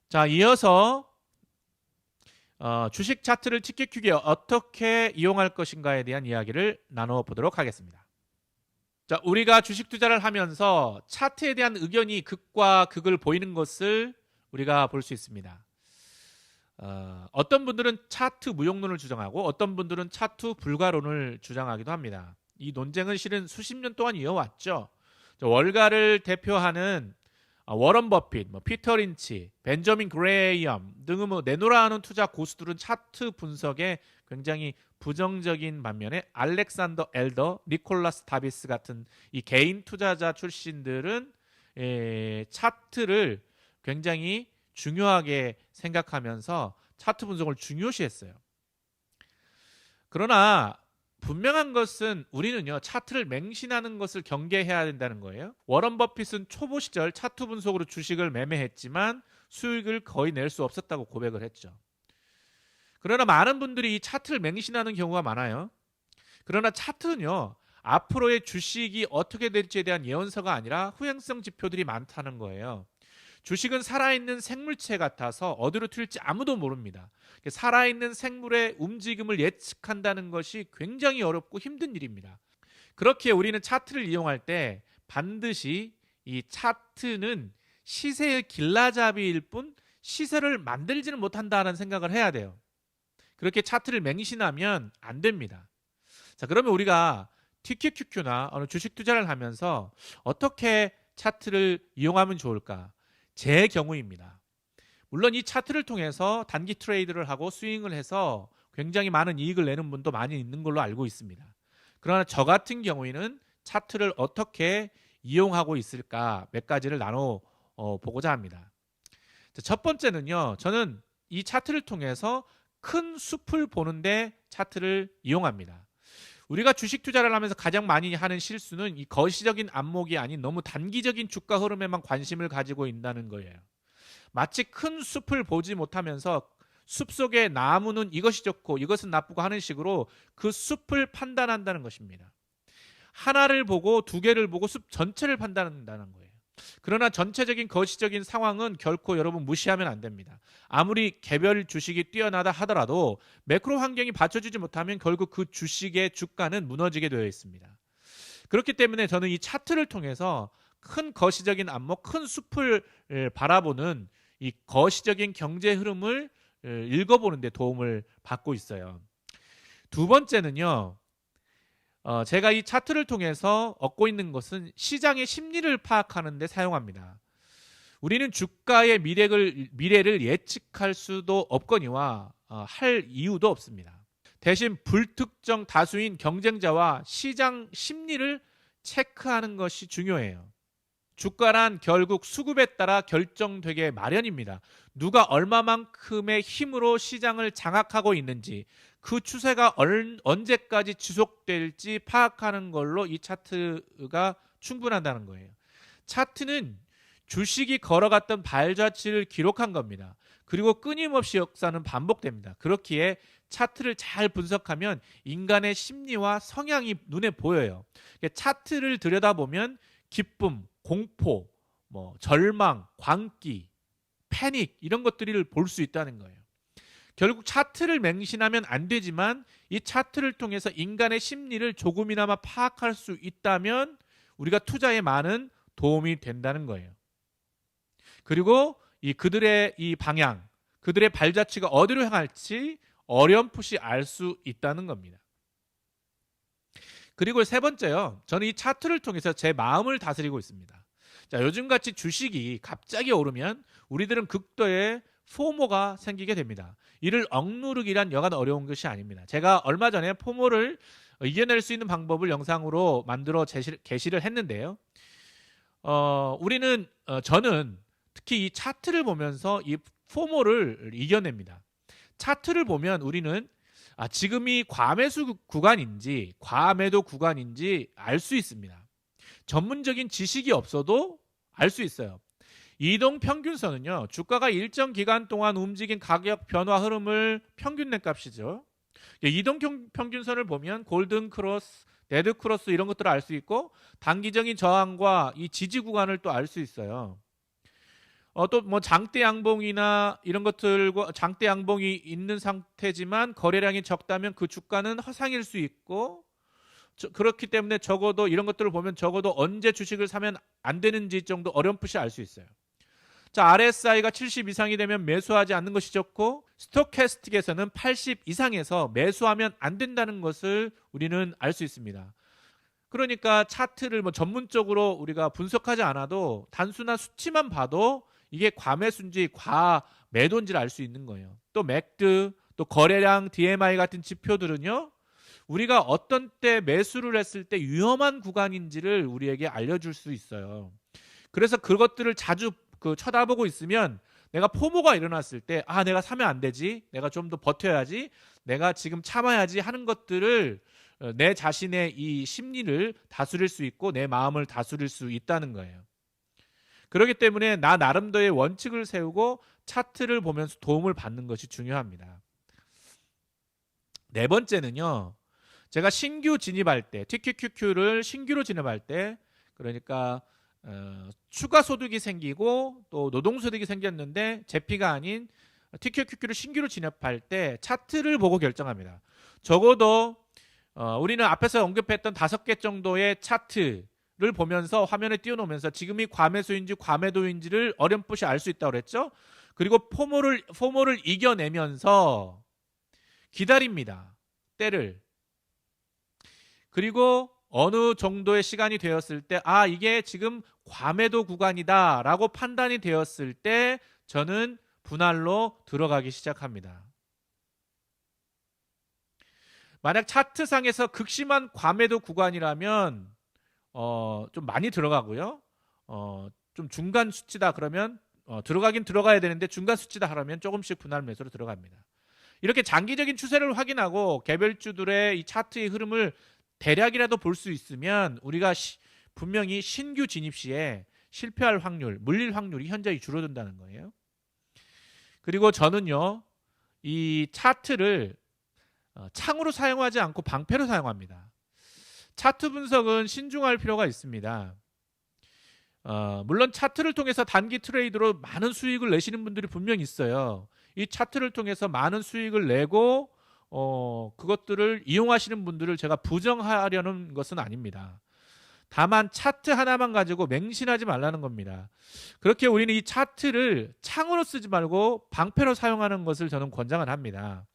자, 이어서 주식 차트를 티켓 큐기에 어떻게 이용할 것인가에 대한 이야기를 나눠보도록 하겠습니다. 자, 우리가 주식 투자를 하면서 차트에 대한 의견이 극과 극을 보이는 것을 우리가 볼 수 있습니다. 어떤 분들은 차트 무용론을 주장하고 어떤 분들은 차트 불가론을 주장하기도 합니다. 이 논쟁은 실은 수십 년 동안 이어왔죠. 월가를 대표하는 워런 버핏, 피터 린치, 벤저민 그레이엄 등의 내노라 하는 투자 고수들은 차트 분석에 굉장히 부정적인 반면에 알렉산더 엘더, 니콜라스 다비스 같은 이 개인 투자자 출신들은 차트를 굉장히 중요하게 생각하면서 차트 분석을 중요시했어요. 그러나 분명한 것은 우리는요, 차트를 맹신하는 것을 경계해야 된다는 거예요. 워런 버핏은 초보 시절 차트 분석으로 주식을 매매했지만 수익을 거의 낼 수 없었다고 고백을 했죠. 그러나 많은 분들이 이 차트를 맹신하는 경우가 많아요. 그러나 차트는요, 앞으로의 주식이 어떻게 될지에 대한 예언서가 아니라 후행성 지표들이 많다는 거예요. 주식은 살아있는 생물체 같아서 어디로 튈지 아무도 모릅니다. 살아있는 생물의 움직임을 예측한다는 것이 굉장히 어렵고 힘든 일입니다. 그렇기에 우리는 차트를 이용할 때 반드시 이 차트는 시세의 길라잡이일 뿐 시세를 만들지는 못한다는 생각을 해야 돼요. 그렇게 차트를 맹신하면 안 됩니다. 자, 그러면 우리가 TQQQ나 어느 주식 투자를 하면서 어떻게 차트를 이용하면 좋을까? 제 경우입니다. 물론 이 차트를 통해서 단기 트레이드를 하고 스윙을 해서 굉장히 많은 이익을 내는 분도 많이 있는 걸로 알고 있습니다. 그러나 저 같은 경우에는 차트를 어떻게 이용하고 있을까 몇 가지를 나눠 보고자 합니다. 첫 번째는요, 저는 이 차트를 통해서 큰 숲을 보는데 차트를 이용합니다. 우리가 주식 투자를 하면서 가장 많이 하는 실수는 이 거시적인 안목이 아닌 너무 단기적인 주가 흐름에만 관심을 가지고 있다는 거예요. 마치 큰 숲을 보지 못하면서 숲 속의 나무는 이것이 좋고 이것은 나쁘고 하는 식으로 그 숲을 판단한다는 것입니다. 하나를 보고 두 개를 보고 숲 전체를 판단한다는 거예요. 그러나 전체적인 거시적인 상황은 결코 여러분 무시하면 안 됩니다. 아무리 개별 주식이 뛰어나다 하더라도 매크로 환경이 받쳐주지 못하면 결국 그 주식의 주가는 무너지게 되어 있습니다. 그렇기 때문에 저는 이 차트를 통해서 큰 거시적인 안목, 큰 숲을 바라보는 이 거시적인 경제 흐름을 읽어보는 데 도움을 받고 있어요. 두 번째는요, 제가 이 차트를 통해서 얻고 있는 것은 시장의 심리를 파악하는 데 사용합니다. 우리는 주가의 미래를 예측할 수도 없거니와 할 이유도 없습니다. 대신 불특정 다수인 경쟁자와 시장 심리를 체크하는 것이 중요해요. 주가란 결국 수급에 따라 결정되게 마련입니다. 누가 얼마만큼의 힘으로 시장을 장악하고 있는지, 그 추세가 언제까지 지속될지 파악하는 걸로 이 차트가 충분하다는 거예요. 차트는 주식이 걸어갔던 발자취를 기록한 겁니다. 그리고 끊임없이 역사는 반복됩니다. 그렇기에 차트를 잘 분석하면 인간의 심리와 성향이 눈에 보여요. 차트를 들여다보면 기쁨, 공포, 절망, 광기, 패닉 이런 것들을 볼 수 있다는 거예요. 결국 차트를 맹신하면 안 되지만 이 차트를 통해서 인간의 심리를 조금이나마 파악할 수 있다면 우리가 투자에 많은 도움이 된다는 거예요. 그리고 그들의 이 방향, 그들의 발자취가 어디로 향할지 어렴풋이 알 수 있다는 겁니다. 그리고 세 번째요. 저는 이 차트를 통해서 제 마음을 다스리고 있습니다. 자, 요즘같이 주식이 갑자기 오르면 우리들은 극도의 포모가 생기게 됩니다. 이를 억누르기란 여간 어려운 것이 아닙니다. 제가 얼마 전에 포모를 이겨낼 수 있는 방법을 영상으로 만들어 게시를 했는데요. 저는 특히 이 차트를 보면서 이 포모를 이겨냅니다. 차트를 보면 우리는 지금이 과매수 구간인지 과매도 구간인지 알 수 있습니다. 전문적인 지식이 없어도 알 수 있어요. 이동평균선은요, 주가가 일정 기간 동안 움직인 가격 변화 흐름을 평균 값이죠. 이동평균선을 보면 골든 크로스, 데드 크로스 이런 것들을 알 수 있고 단기적인 저항과 이 지지 구간을 또 알 수 있어요. 또 뭐 장대 양봉이나 이런 것들과 장대 양봉이 있는 상태지만 거래량이 적다면 그 주가는 허상일 수 있고, 그렇기 때문에 적어도 이런 것들을 보면 적어도 언제 주식을 사면 안 되는지 정도 어렴풋이 알 수 있어요. 자, RSI가 70 이상이 되면 매수하지 않는 것이 좋고, 스토캐스틱에서는 80 이상에서 매수하면 안 된다는 것을 우리는 알 수 있습니다. 그러니까 차트를 뭐 전문적으로 우리가 분석하지 않아도 단순한 수치만 봐도 이게 과매수인지 과매도인지를 알 수 있는 거예요. 또 맥드, 또 거래량, DMI 같은 지표들은요, 우리가 어떤 때 매수를 했을 때 위험한 구간인지를 우리에게 알려줄 수 있어요. 그래서 그것들을 자주 쳐다보고 있으면 내가 포모가 일어났을 때 내가 사면 안 되지, 내가 좀 더 버텨야지, 내가 지금 참아야지 하는 것들을 내 자신의 이 심리를 다스릴 수 있고 내 마음을 다스릴 수 있다는 거예요. 그렇기 때문에 나 나름대로의 원칙을 세우고 차트를 보면서 도움을 받는 것이 중요합니다. 네 번째는요, 제가 신규 진입할 때, TQQQ를 신규로 진입할 때, 그러니까 추가 소득이 생기고 또 노동소득이 생겼는데 제피가 아닌 TQQQ를 신규로 진입할 때 차트를 보고 결정합니다. 적어도 우리는 앞에서 언급했던 5개 정도의 차트를 보면서 화면에 띄워놓으면서 지금이 과매수인지 과매도인지를 어렴풋이 알 수 있다고 그랬죠. 그리고 포모를 이겨내면서 기다립니다. 때를. 그리고 어느 정도의 시간이 되었을 때 이게 지금 과매도 구간이다 라고 판단이 되었을 때 저는 분할로 들어가기 시작합니다. 만약 차트상에서 극심한 과매도 구간이라면 좀 많이 들어가고요. 좀 중간 수치다 그러면 들어가긴 들어가야 되는데 중간 수치다 하라면 조금씩 분할 매수로 들어갑니다. 이렇게 장기적인 추세를 확인하고 개별주들의 이 차트의 흐름을 대략이라도 볼 수 있으면 우리가 분명히 신규 진입 시에 실패할 확률, 물릴 확률이 현저히 줄어든다는 거예요. 그리고 저는요, 이 차트를 창으로 사용하지 않고 방패로 사용합니다. 차트 분석은 신중할 필요가 있습니다. 물론 차트를 통해서 단기 트레이드로 많은 수익을 내시는 분들이 분명히 있어요. 이 차트를 통해서 많은 수익을 내고 그것들을 이용하시는 분들을 제가 부정하려는 것은 아닙니다. 다만 차트 하나만 가지고 맹신하지 말라는 겁니다. 그렇게 우리는 이 차트를 창으로 쓰지 말고 방패로 사용하는 것을 저는 권장을 합니다.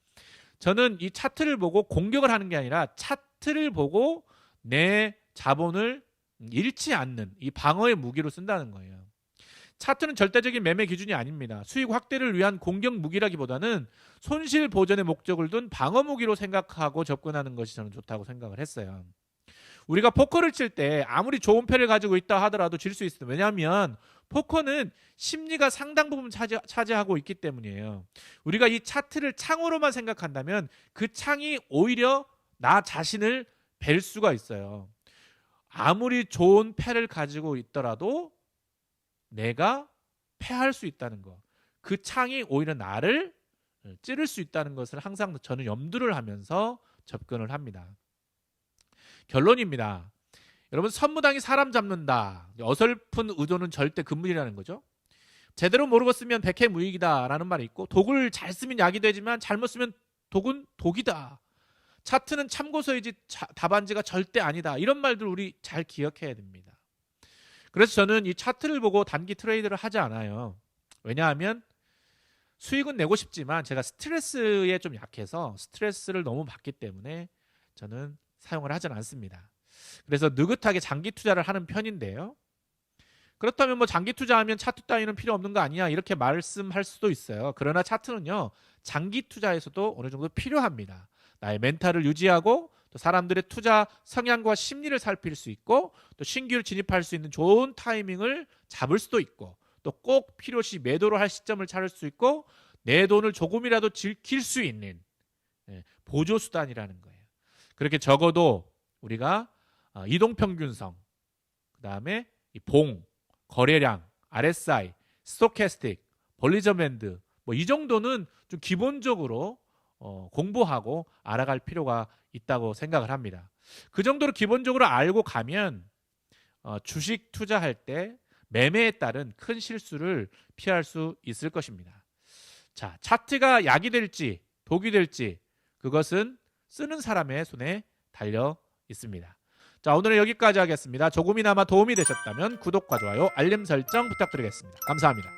저는 이 차트를 보고 공격을 하는 게 아니라 차트를 보고 내 자본을 잃지 않는 이 방어의 무기로 쓴다는 거예요. 차트는 절대적인 매매 기준이 아닙니다. 수익 확대를 위한 공격 무기라기보다는 손실 보전의 목적을 둔 방어 무기로 생각하고 접근하는 것이 저는 좋다고 생각을 했어요. 우리가 포커를 칠 때 아무리 좋은 패를 가지고 있다 하더라도 질 수 있어요. 왜냐하면 포커는 심리가 상당 부분 차지하고 있기 때문이에요. 우리가 이 차트를 창으로만 생각한다면 그 창이 오히려 나 자신을 뵐 수가 있어요. 아무리 좋은 패를 가지고 있더라도 내가 패할 수 있다는 것, 그 창이 오히려 나를 찌를 수 있다는 것을 항상 저는 염두를 하면서 접근을 합니다. 결론입니다. 여러분, 선무당이 사람 잡는다. 어설픈 의도는 절대 금물이라는 거죠. 제대로 모르고 쓰면 백해무익이다라는 말이 있고, 독을 잘 쓰면 약이 되지만 잘못 쓰면 독은 독이다. 차트는 참고서이지 답안지가 절대 아니다. 이런 말들 우리 잘 기억해야 됩니다. 그래서 저는 이 차트를 보고 단기 트레이드를 하지 않아요. 왜냐하면 수익은 내고 싶지만 제가 스트레스에 좀 약해서 스트레스를 너무 받기 때문에 저는 사용을 하지는 않습니다. 그래서 느긋하게 장기 투자를 하는 편인데요. 그렇다면 뭐 장기 투자하면 차트 따위는 필요 없는 거 아니야? 이렇게 말씀할 수도 있어요. 그러나 차트는요, 장기 투자에서도 어느 정도 필요합니다. 나의 멘탈을 유지하고 또 사람들의 투자 성향과 심리를 살필 수 있고 또 신규를 진입할 수 있는 좋은 타이밍을 잡을 수도 있고 또 꼭 필요시 매도를 할 시점을 찾을 수 있고 내 돈을 조금이라도 지킬 수 있는 보조 수단이라는 거예요. 그렇게 적어도 우리가 이동평균성, 그 다음에 거래량, RSI, 스토캐스틱, 볼리저 밴드 뭐 이 정도는 좀 기본적으로 공부하고 알아갈 필요가 있다고 생각을 합니다. 그 정도로 기본적으로 알고 가면 주식 투자할 때 매매에 따른 큰 실수를 피할 수 있을 것입니다. 자, 차트가 약이 될지 독이 될지 그것은 쓰는 사람의 손에 달려 있습니다. 자, 오늘은 여기까지 하겠습니다. 조금이나마 도움이 되셨다면 구독과 좋아요, 알림 설정 부탁드리겠습니다. 감사합니다.